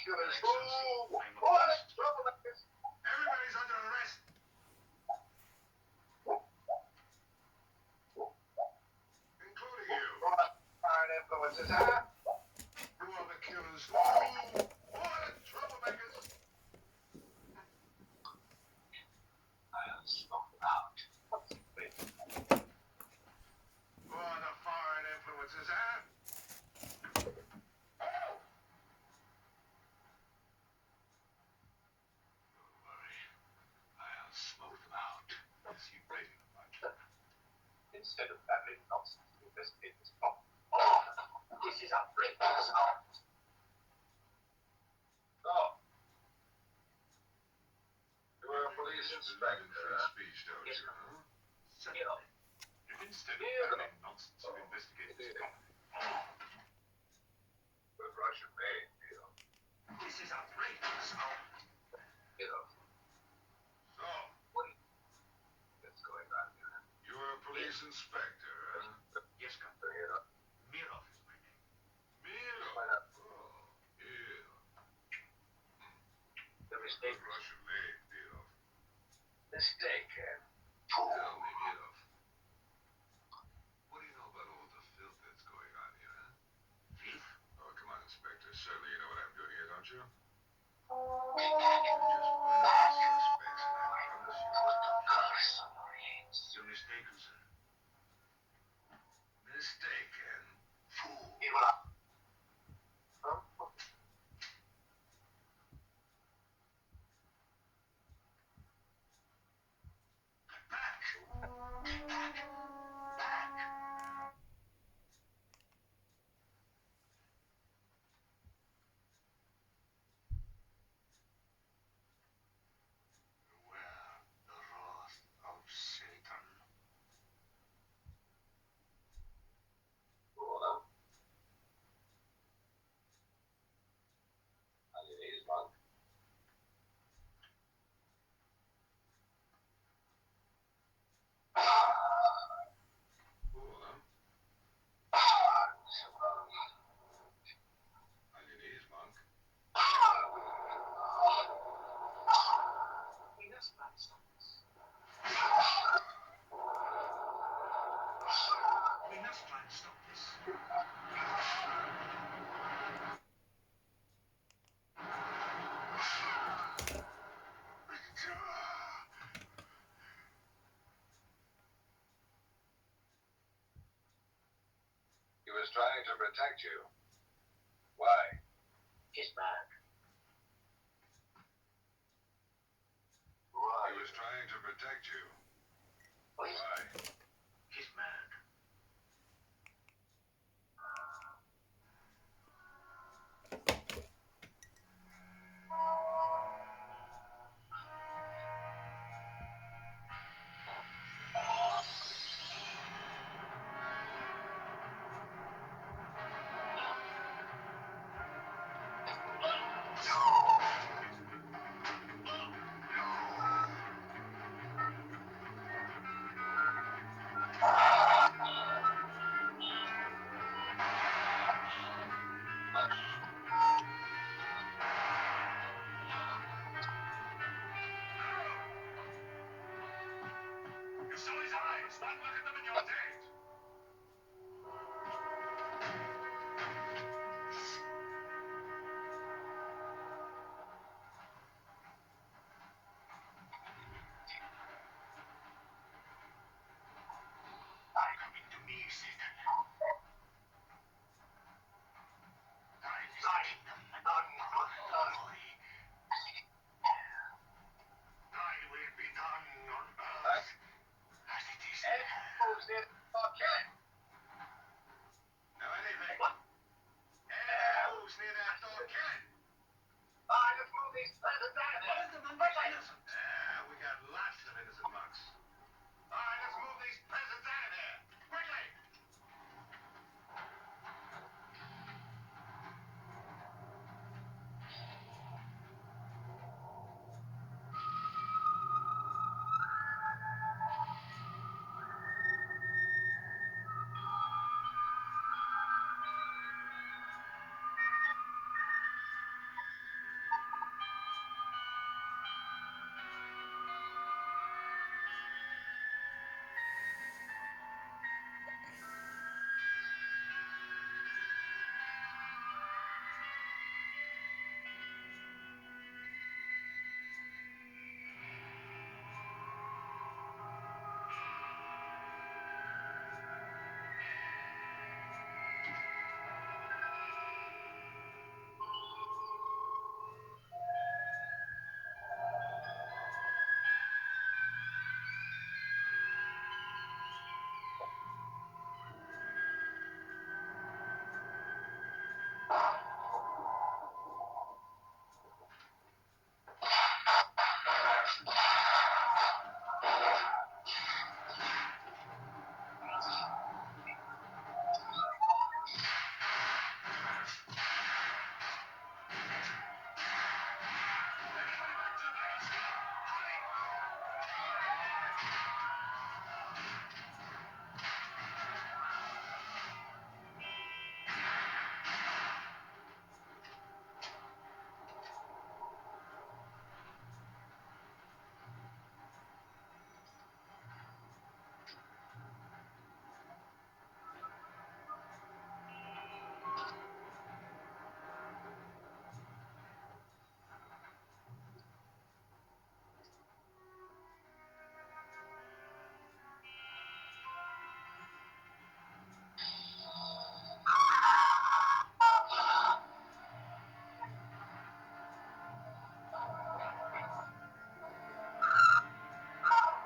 killers. Everybody's under arrest, including you. Foreign influences, huh? You are the killers. What troublemakers? I'll smoke them out. Who are the foreign influences, huh? Don't worry. I'll smoke them out. Is he raving much? Instead of babbling nonsense to investigate this problem. This is outrageous. Oh. You were a police inspector. Free speech, don't you, huh? Certainly. Instead of babbling nonsense to investigate this problem. With Russian made, This is outrageous. So, what's going on here? You're a police inspector, huh? Yes, Captain. Mirov is my name. Mirov? Oh, yeah. The mistake. Russian made, Mirov. Mistake, Tell me, Mirov. What do you know about all the filth that's going on here, huh? Filth? Oh, come on, Inspector. Certainly you know what I'm doing here, don't you? You're just one of the suspects, and I promise you. You're mistaken, sir. Mistaken. Fool. Beware the wrath of Satan. On your knees, monk. We must try to stop this. We must try to stop this. He was trying to protect you. Why? He's mad. Why? He was trying to protect you. Why? He's mad.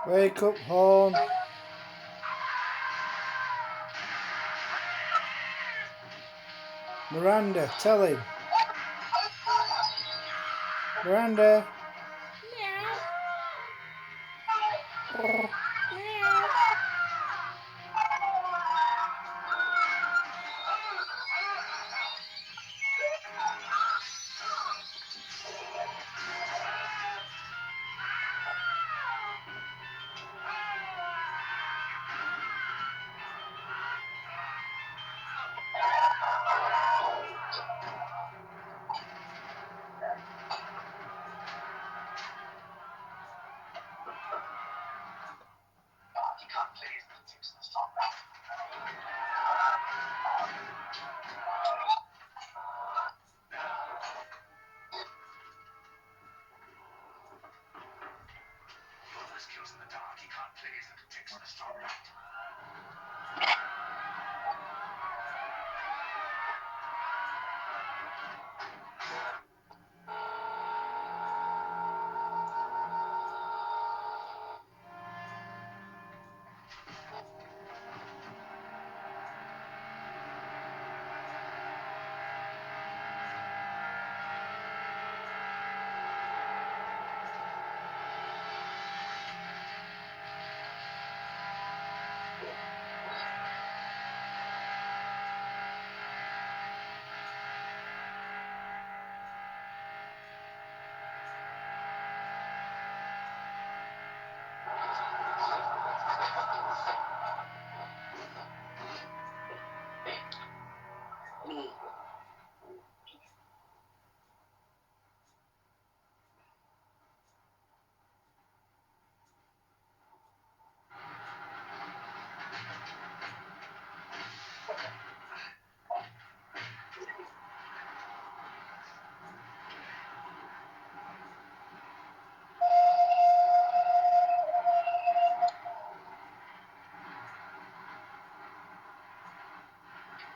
Wake up, Horne. Miranda, tell him. Miranda. Meow. Meow. You can't play it to fix the stop. All those kills in the dark, he can't play his little tricks on a strong light.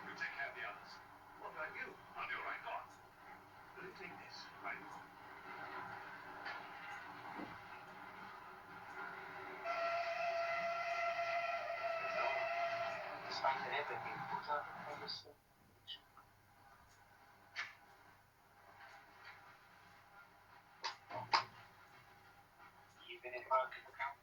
You take care of the others. What about you? On your right, go on. Will you take this? Right. Despite everything put up on the surface. Even if I could count.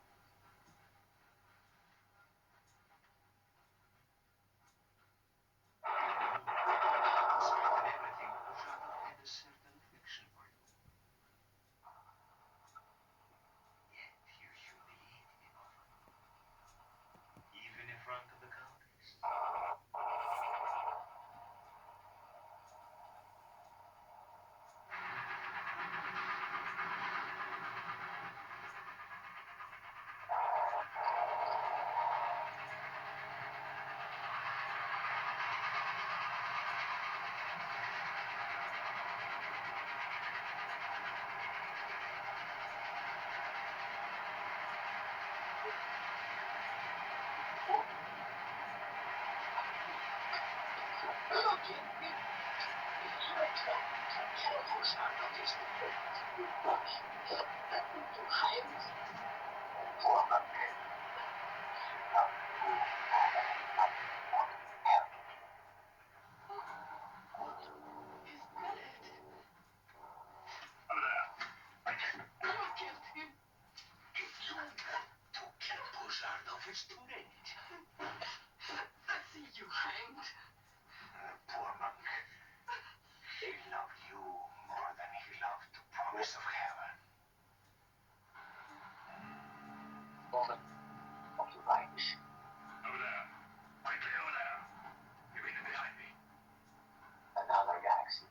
Despite everything put up had a certain affection for you. Yet you humiliated him often. Even in front of the countess. It's too late. I see you hanged. Poor monk. He loved you more than he loved the promise of heaven. Woman, occupy the ship. Over there. Quickly over there. You mean it behind me? Another galaxy.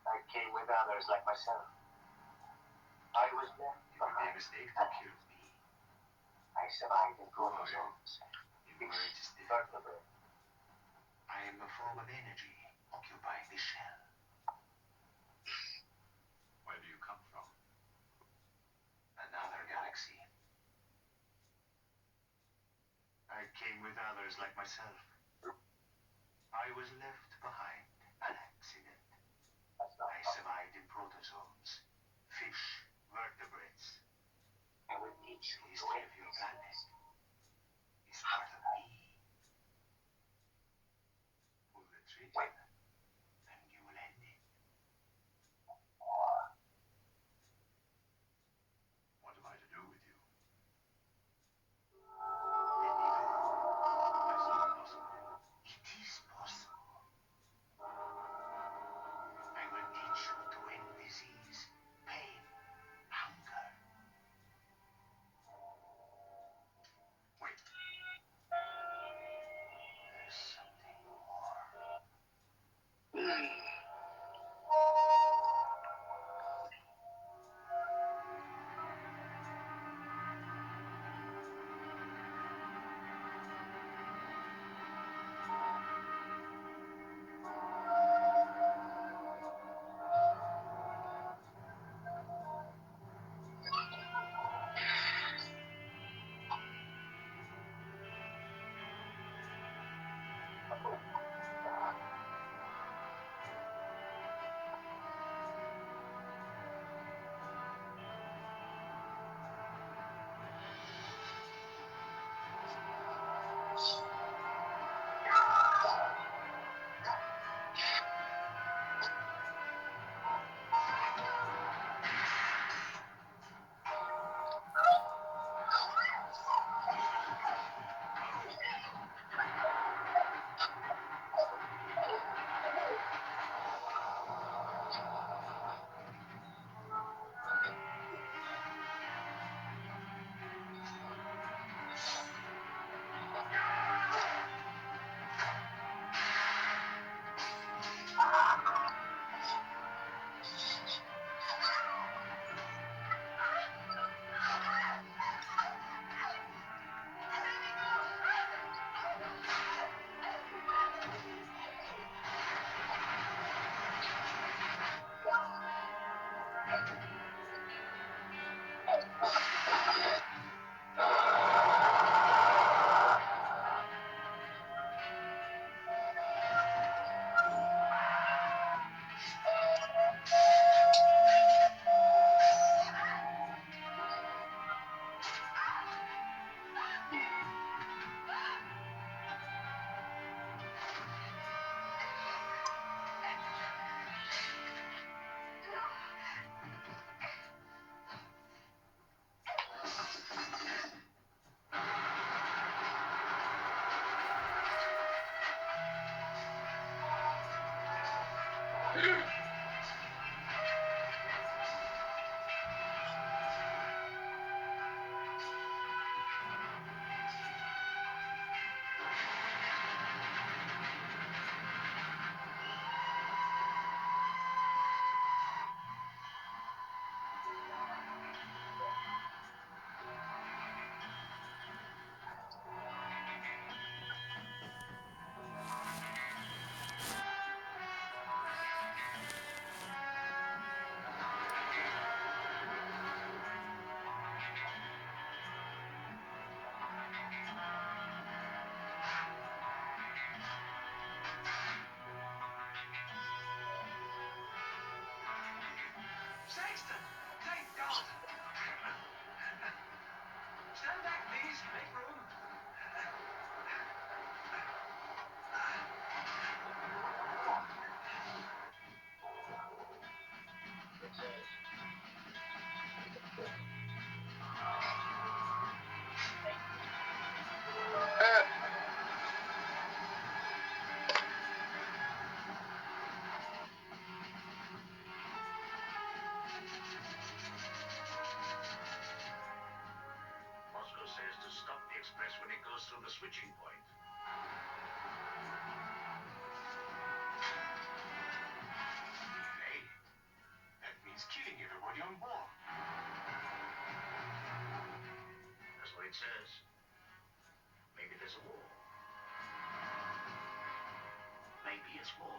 I came with others like myself. I was left behind. It would be a mistake to kill me. I survived in chromosomes. Your Majesty. Vertebrate. I am a form of energy occupying the shell. Where do you come from? Another galaxy. I came with others like myself. I was left behind. An accident. I survived in protozoans. Fish, vertebrates, I will teach you the history of your planet. Is part of me. Pull the trigger, and you will end it. What am I to do with you? That's not possible. It is possible. I will teach you to end disease, pain, hunger. Wait. There's something more. Sexton! Thank God! Stand back, please. Make room. Moscow says to stop the express when it goes through the switching point. Hey, that means killing everybody on board. That's what it says. Maybe there's a war. Maybe it's war.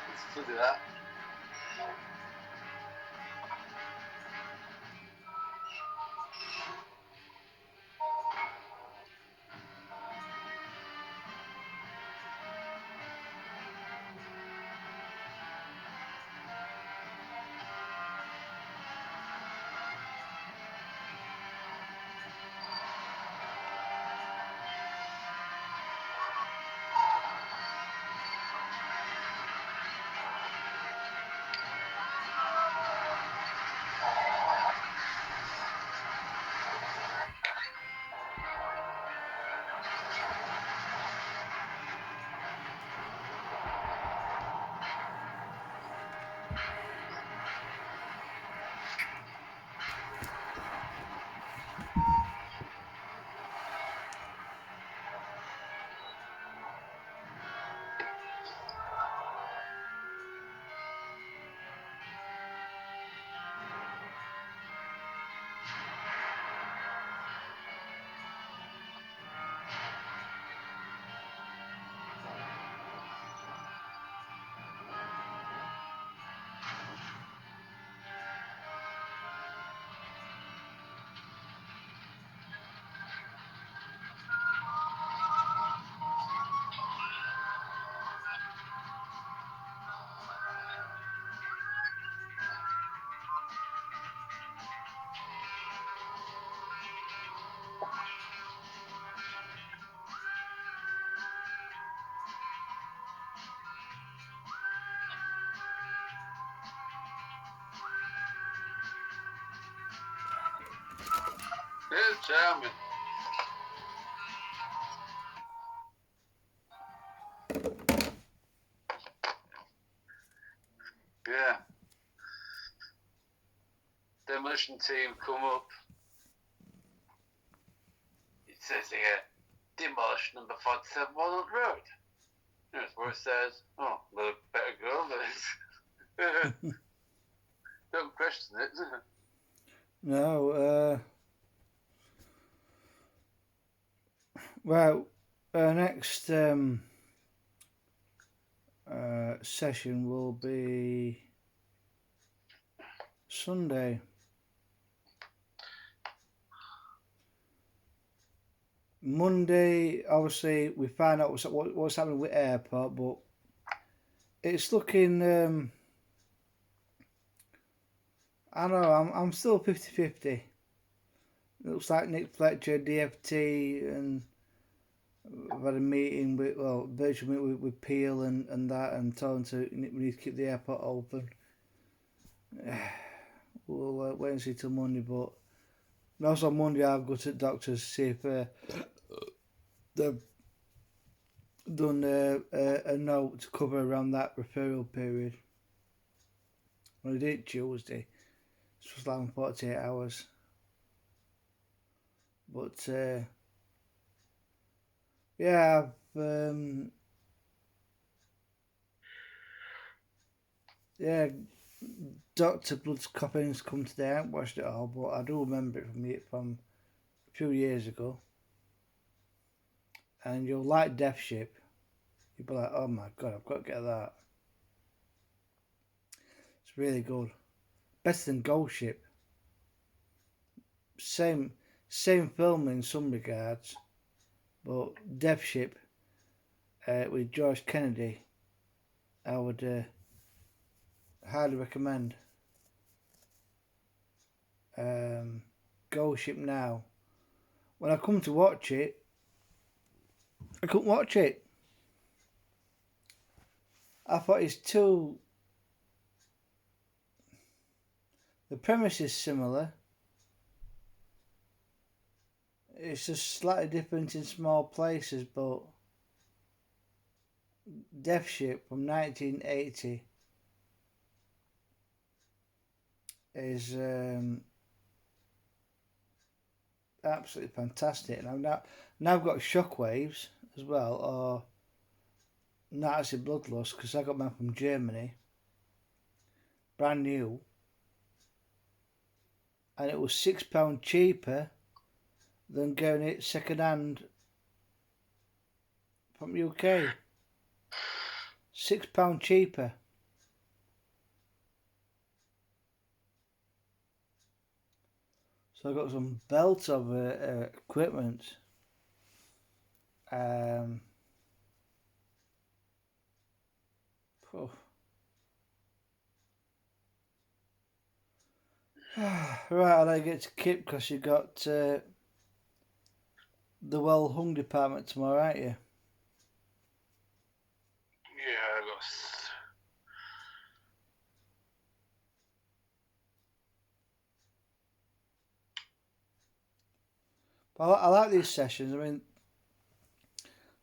Let's still do that. It's charming. Yeah. Demolition team come up. It says here, demolish number 47 Walnut Road. That's where it says, oh, well, better go then. Don't question it. No, well, our next session will be Sunday. Monday, obviously, we find out what's happening with airport, but it's looking. I don't know. I'm still 50-50. It looks like Nick Fletcher, DFT, and I've had a meeting with virtual meeting with Peel and that, and told them we need to keep the airport open. We'll wait and see till Monday, but also on Monday I'll go to the doctors to see if they've done a note to cover around that referral period. Well, I did it Tuesday. It's just like 48 hours. But yeah, yeah, Dr. Blood's Copping's come today. I haven't watched it all, but I do remember it from a few years ago. And you'll like Death Ship. You'll be like, oh my god, I've got to get that. It's really good. Better than Ghost Ship. Same film in some regards, but Death Ship with George Kennedy, I would highly recommend. Ghost Ship now. When I come to watch it, I couldn't watch it. I thought it's too. The premise is similar. It's just slightly different in small places, but Death Ship from 1980 is absolutely fantastic. And now I've got Shockwaves as well, or Nazi Bloodlust, because I got mine from Germany, brand new, and it was £6 cheaper than getting it second hand from UK. £6 cheaper. So I got some belts of equipment. Oh. Right, I'll let you get to Kip because you got the Well Hung department tomorrow, aren't you? Yeah, I got. I like these sessions. I mean,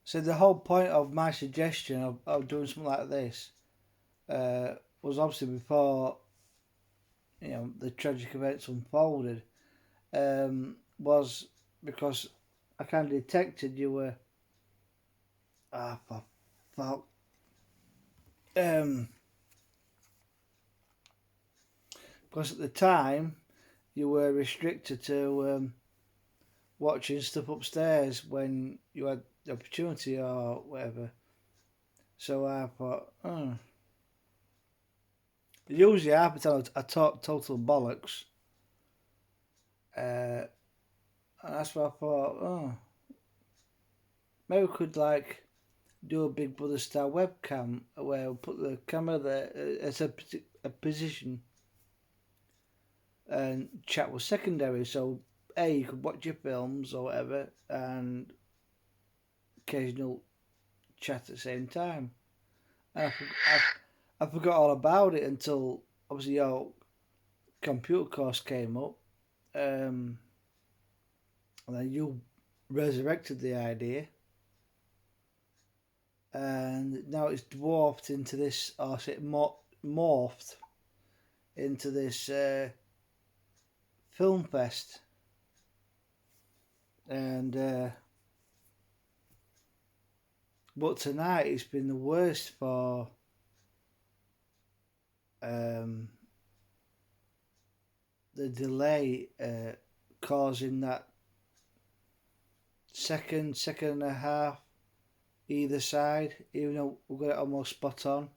so the whole point of my suggestion of doing something like this was obviously before the tragic events unfolded. Was because I kind of detected you were for fuck. Because at the time you were restricted to watching stuff upstairs when you had the opportunity or whatever. So I thought, usually I talk total bollocks. And that's what I thought, maybe we could do a Big Brother style webcam where we'll put the camera there as a position and chat was secondary. So you could watch your films or whatever and occasional chat at the same time. And I forgot all about it until obviously your computer course came up. And then you resurrected the idea. And now it's dwarfed into this, or is it morphed into this film fest. And but tonight it's been the worst for the delay causing that second and a half either side, even though we got it almost spot on.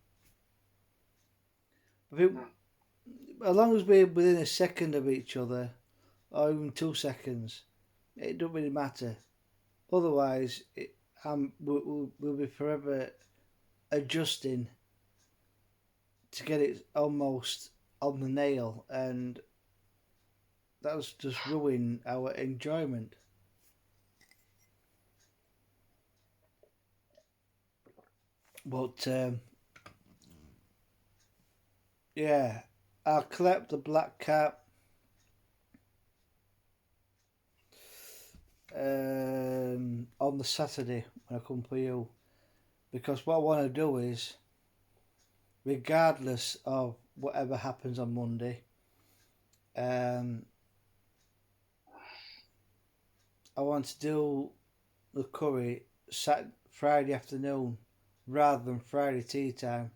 I think as long as we're within a second of each other, or even 2 seconds, it don't really matter. Otherwise, we'll be forever adjusting to get it almost on the nail, and that's just ruin our enjoyment. But yeah, I'll collect the black cat on the Saturday when I come for you, because what I want to do is, regardless of whatever happens on Monday, I want to do the curry Friday afternoon rather than Friday tea time.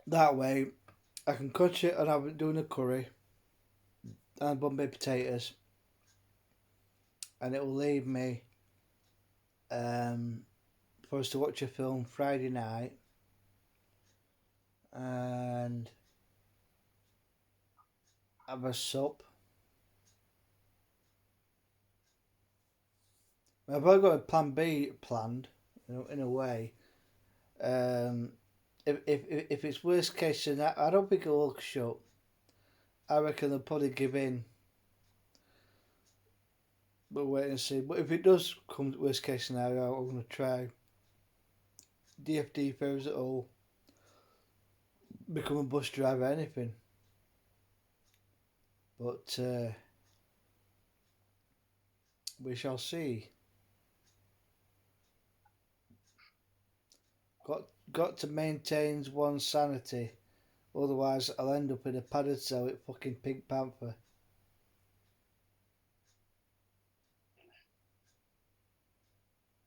That way, I can cut it and I'm doing a curry and Bombay potatoes, and it will leave me for us to watch a film Friday night, and have a sup. I've already got a plan B planned, in a way. If it's worst case scenario, I don't think it'll shut. I reckon they'll probably give in. But wait and see. But if it does come to worst case scenario, I'm going to try DFD fares at all. Become a bus driver, anything. But we shall see. Got to maintain one's sanity, otherwise I'll end up in a padded cell at fucking Pink Panther.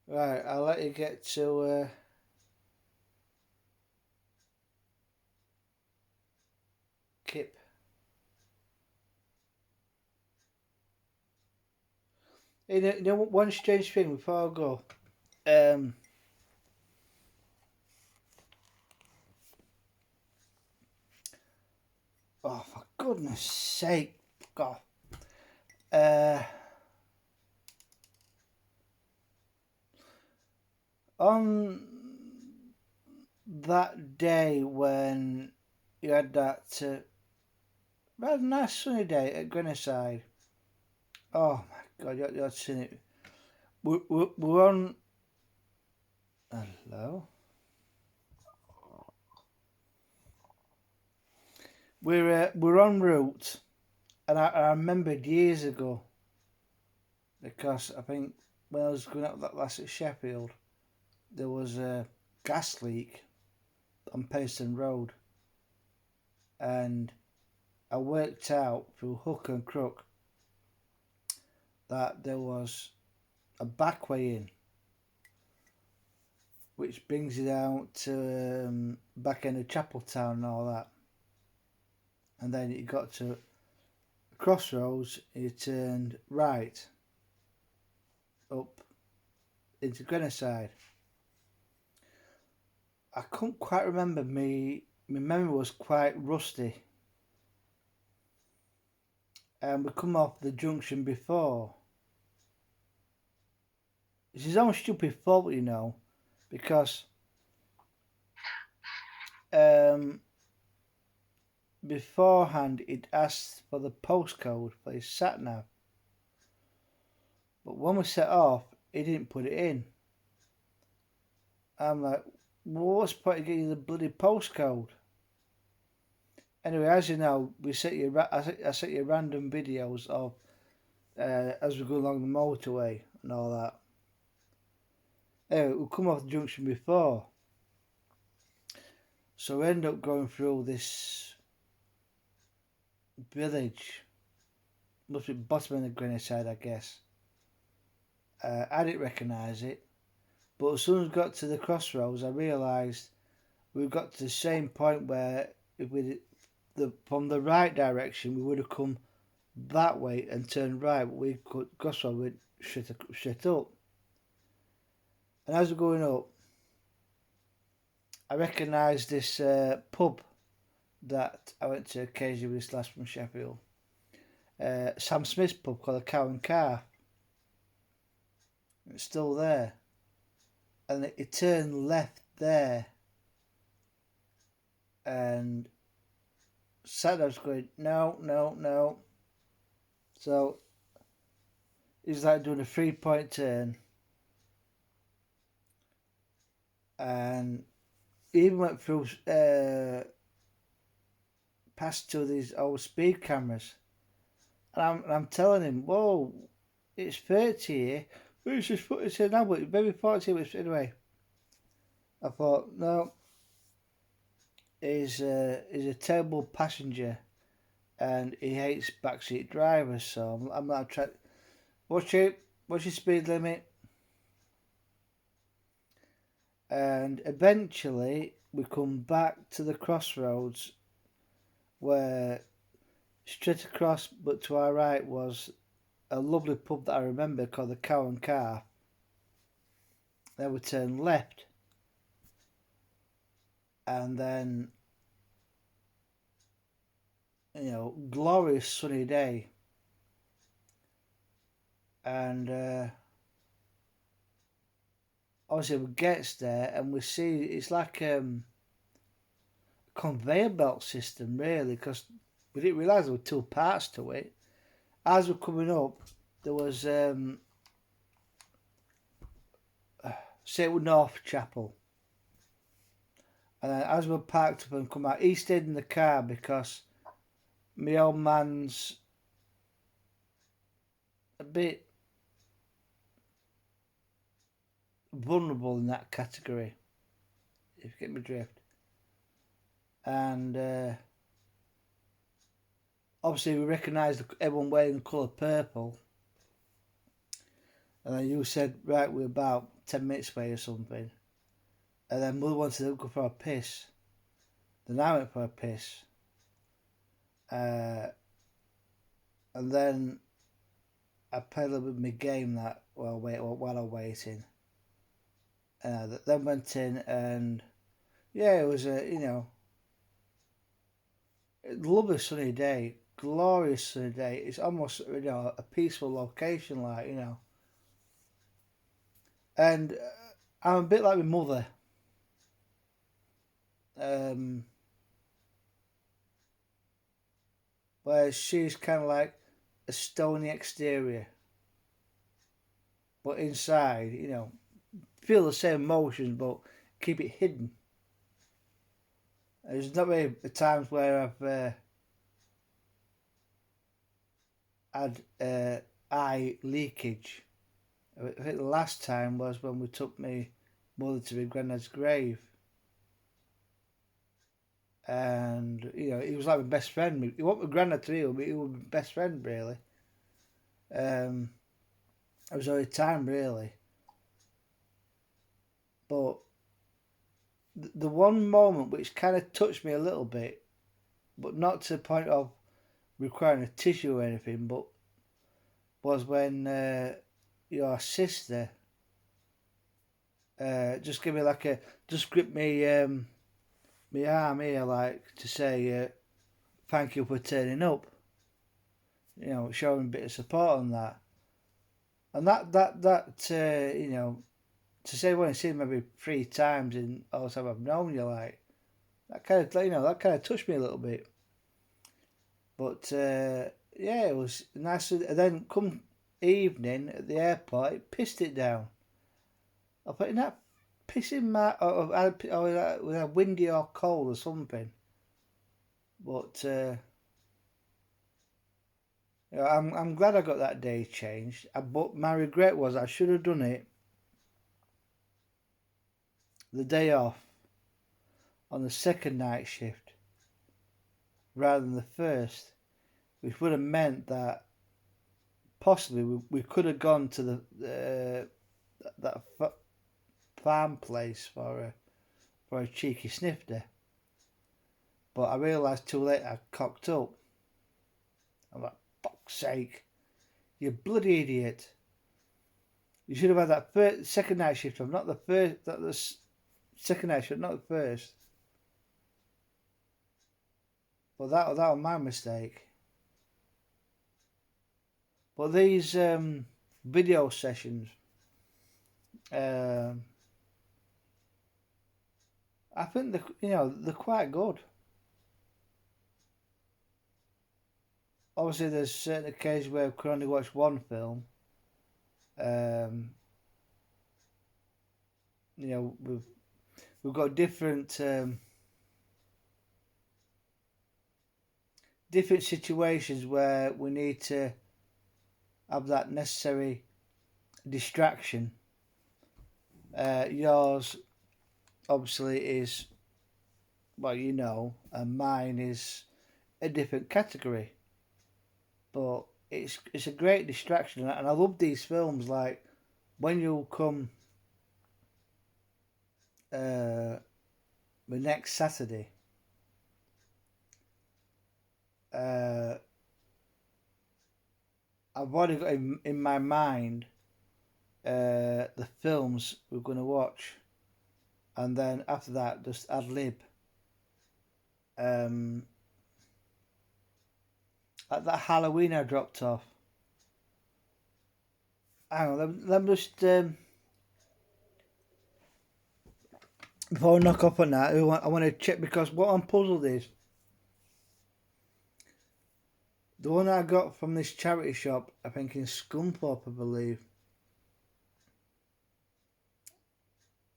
Right, I'll let you get to Kip. You know, one strange thing before I go. Oh, for goodness sake, God. On that day when you had that rather nice sunny day at Greenside. Oh my God, you had seen it. We're on. Hello. We're en route, and I remembered years ago, because I think when I was going up that last at Sheffield, there was a gas leak on Payson Road, and I worked out through hook and crook that there was a back way in, which brings you down to back end of Chapeltown and all that. And then it got to a crossroads, it turned right up into Greenside. I couldn't quite remember, my memory was quite rusty. And we come off the junction before. It's his own stupid fault, you know, because beforehand it asked for the postcode for his sat nav, but when we set off, he didn't put it in. I'm like, well, what's the point of getting the bloody postcode? Anyway, as you know, I sent you random videos of as we go along the motorway and all that. Anyway, we come off the junction before, so we end up going through this village. Must be bottom of the Greenwich side, I guess. I didn't recognise it, but as soon as we got to the crossroads, I realised we got to the same point where if from the right direction we would have come that way and turned right, but we could crossroad went straight up. And as we're going up, I recognised this pub that I went to occasionally with this last from Sheffield. Sam Smith's pub called the Cow and Calf. It's still there. And it turned left there. And Saturday was going, no. So he's like doing a 3-point turn. And he even went through past two of these old speed cameras. And I'm telling him, whoa, it's 30 here. It's just put it in now, but maybe 40 minutes anyway. I thought, no, he's a terrible passenger and he hates backseat drivers, so I'm not trying. What's your speed limit? And eventually we come back to the crossroads where straight across but to our right was a lovely pub that I remember called the Cow and Calf. Then we turned left. And then, glorious sunny day. And obviously we gets there and we see it's like a conveyor belt system really, because we didn't realise there were two parts to it. As we're coming up, there was say it was North Chapel. And then as we parked up and come out, he stayed in the car because my old man's a bit vulnerable in that category, if you get my drift. And obviously we recognised everyone wearing the colour purple. And then you said, right, we're about 10 minutes away or something. And then Mother wanted to go for a piss. Then I went for a piss. And then I played a little bit of my game that while I'm waiting. Then went in and yeah, it was a lovely sunny day, glorious sunny day. It's almost a peaceful location, And I'm a bit like my mother. Where she's kind of like a stony exterior, but inside, feel the same emotions, but keep it hidden. There's not really the times where I've had eye leakage. I think the last time was when we took my mother to my granddad's grave. And, he was like my best friend. He wasn't my granddad to me, but he was my best friend, really. It was only time, really. But the one moment which kind of touched me a little bit, but not to the point of requiring a tissue or anything, but was when your sister just gave me just gripped me my arm here, to say thank you for turning up. Showing a bit of support on that. And that to say when I've seen maybe 3 times in all the time I've known you, that kind of touched me a little bit. But yeah, it was nice. And then come evening at the airport, it pissed it down. I thought, that pissing was that windy or cold or something? But I'm glad I got that day changed. But my regret was I should have done it the day off on the second night shift rather than the first, which would have meant that possibly we could have gone to that farm place for a cheeky snifter. But I realised too late I cocked up. I'm like, fuck's sake, you bloody idiot! You should have had that second night shift on, not the first. The second night shift, not the first. But that was my mistake. But these video sessions, I think they're quite good. Obviously, there's certain occasions where we can only watch one film. We've got different situations where we need to have that necessary distraction. Yours obviously is, well, and mine is a different category. But it's a great distraction, and I love these films. Like when you'll come the next Saturday, I've already got in my mind the films we're going to watch, and then after that just ad lib. Like that Halloween I dropped off. Hang on, let me just before I knock up on that, I want to check, because what I'm puzzled is the one I got from this charity shop, I think in Scunthorpe, I believe.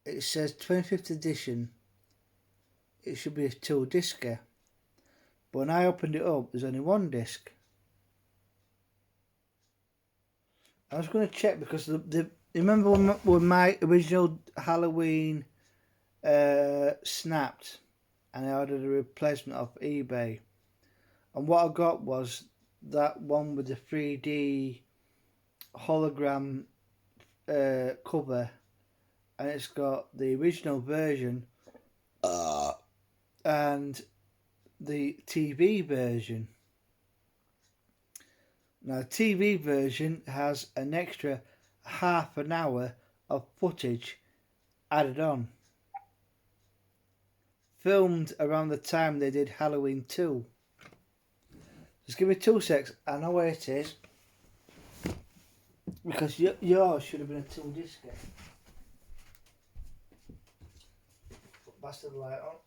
It says 25th edition. It should be a 2-discer. But when I opened it up, there's only 1 disc. I was going to check because remember when my original Halloween snapped and I ordered a replacement off eBay, and what I got was that one with the 3D hologram cover, and it's got the original version and the TV version. Now, the TV version has an extra half an hour of footage added on, filmed around the time they did Halloween 2. Just give me 2 secs. I know where it is, because yours should have been a 2-discer. Put bastard light on.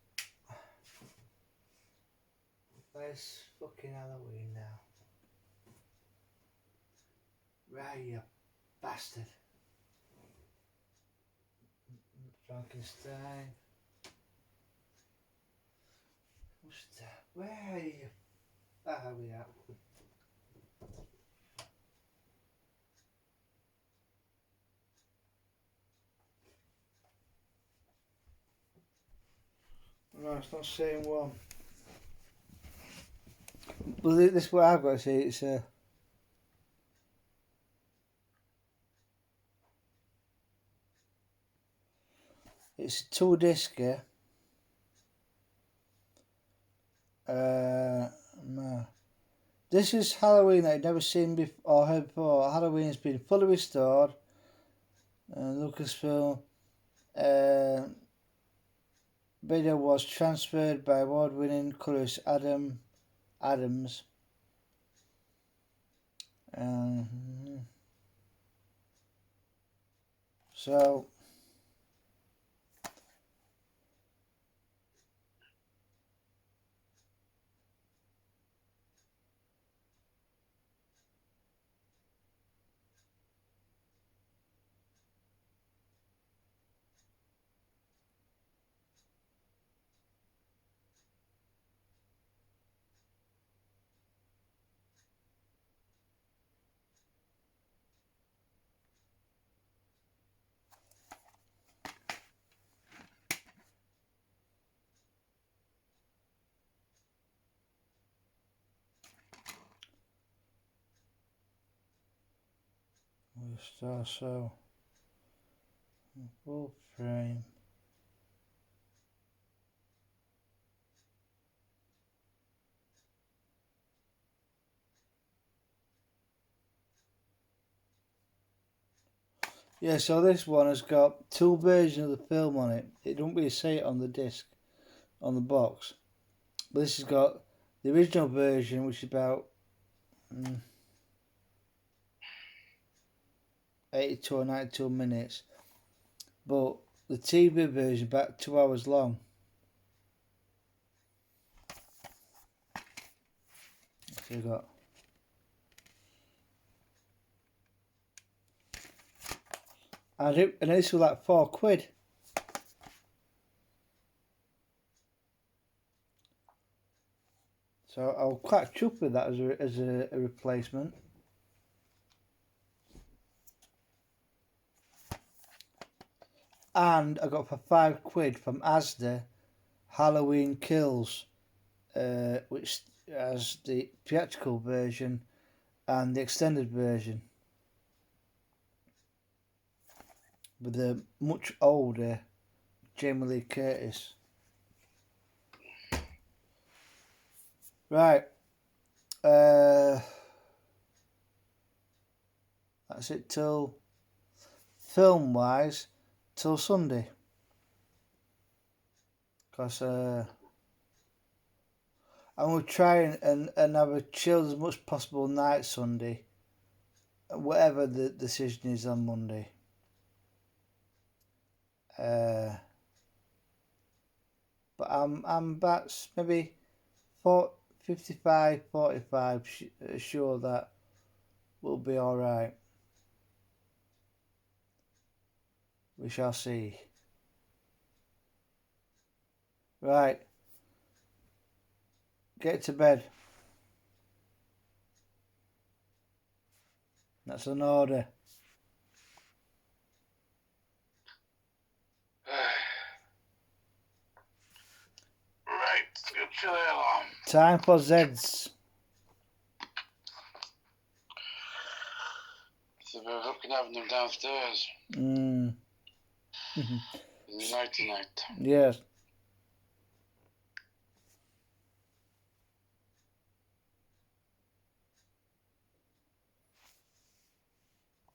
Where's fucking Halloween now? Right, you bastard. Frankenstein. What's that? Where are you? Ah, we are. No, it's not saying one. Well, this is what I've got to say. It's a 2-discer. No. This is Halloween that I'd never seen or heard before. Halloween has been fully restored. Lucasfilm. Video was transferred by award-winning colorist Adams. So So full frame. Yeah, so this one has got two versions of the film on it. It don't really say it on the disc, on the box. But this has got the original version, which is about 82 or 92 minutes. But the TV version about 2 hours long. So you got and this was like £4. So I'll quite chuffed with that as a replacement. And I got for £5 from Asda Halloween Kills, which has the theatrical version and the extended version with the much older Jamie Lee Curtis. Right. That's it till film wise till Sunday. Because I'm going to try and have a chill as much possible night Sunday, whatever the decision is on Monday. But I'm about maybe 55, 45 sure that will be alright. We shall see. Right. Get to bed. That's an order. Right, get your alarm. Time for Zeds. So we're looking at them downstairs. Mm. Nighty night. Yes.